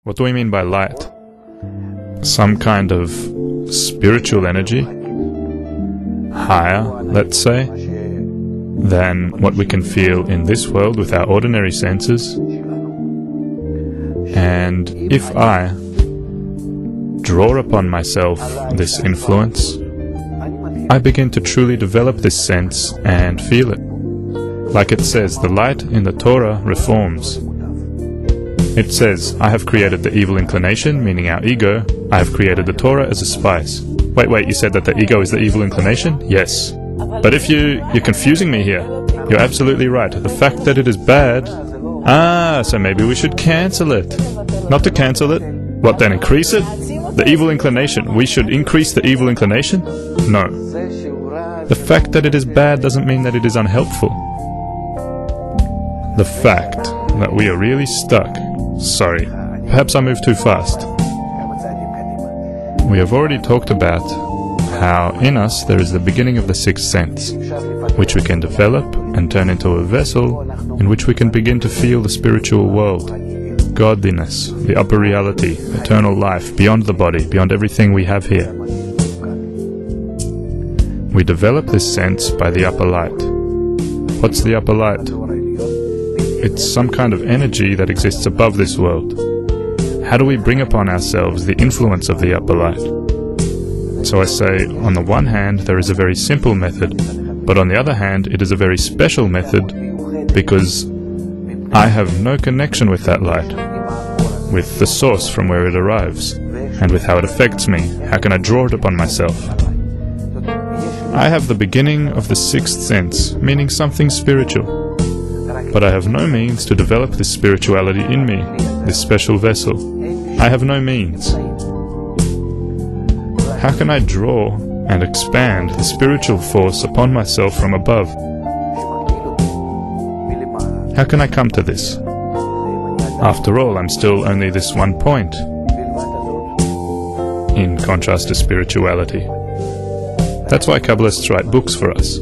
What do we mean by light? Some kind of spiritual energy, higher, let's say, than what we can feel in this world with our ordinary senses. And if I draw upon myself this influence, I begin to truly develop this sense and feel it. Like it says, the light in the Torah reforms. It says, I have created the evil inclination, meaning our ego. I have created the Torah as a spice. Wait, you said that the ego is the evil inclination? Yes. But if you're confusing me here. You're absolutely right. The fact that it is bad... so maybe we should cancel it. Not to cancel it. What then, increase it? The evil inclination. We should increase the evil inclination? No. The fact that it is bad doesn't mean that it is unhelpful. The fact that we are really stuck... Sorry, perhaps I moved too fast. We have already talked about how in us there is the beginning of the sixth sense, which we can develop and turn into a vessel in which we can begin to feel the spiritual world, godliness, the upper reality, eternal life, beyond the body, beyond everything we have here. We develop this sense by the upper light. What's the upper light? It's some kind of energy that exists above this world. How do we bring upon ourselves the influence of the upper light? So I say, on the one hand, there is a very simple method, but on the other hand, it is a very special method because I have no connection with that light, with the source from where it arrives, and with how it affects me. How can I draw it upon myself? I have the beginning of the sixth sense, meaning something spiritual. But I have no means to develop this spirituality in me, this special vessel. I have no means. How can I draw and expand the spiritual force upon myself from above? How can I come to this? After all, I'm still only this one point, in contrast to spirituality. That's why Kabbalists write books for us.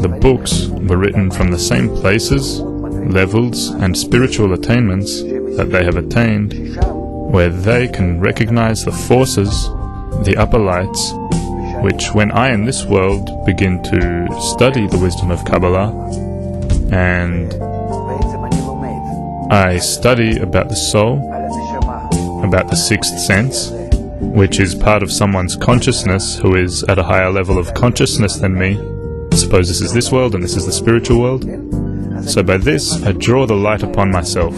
The books were written from the same places, levels, and spiritual attainments that they have attained, where they can recognize the forces, the upper lights, which when I in this world begin to study the wisdom of Kabbalah, and I study about the soul, about the sixth sense, which is part of someone's consciousness who is at a higher level of consciousness than me. Suppose this is this world and this is the spiritual world. So by this, I draw the light upon myself.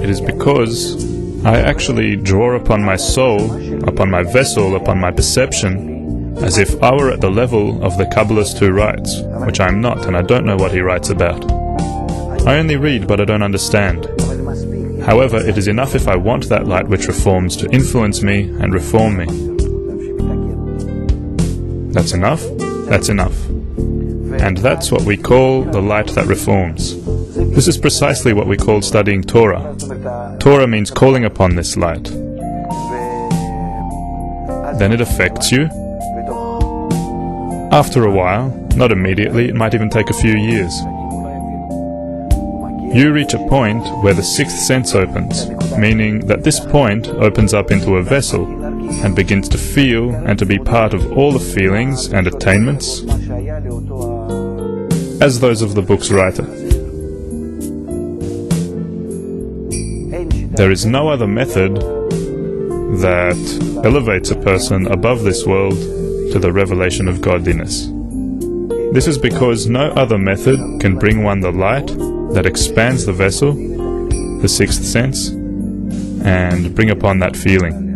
It is because I actually draw upon my soul, upon my vessel, upon my perception, as if I were at the level of the Kabbalist who writes, which I'm not, and I don't know what he writes about. I only read, but I don't understand. However, it is enough if I want that light which reforms to influence me and reform me. That's enough? That's enough. And that's what we call the light that reforms. This is precisely what we call studying Torah. Torah means calling upon this light. Then it affects you. After a while, not immediately, it might even take a few years, you reach a point where the sixth sense opens, meaning that this point opens up into a vessel and begins to feel and to be part of all the feelings and attainments as those of the book's writer. There is no other method that elevates a person above this world to the revelation of godliness. This is because no other method can bring one the light that expands the vessel, the sixth sense, and bring upon that feeling.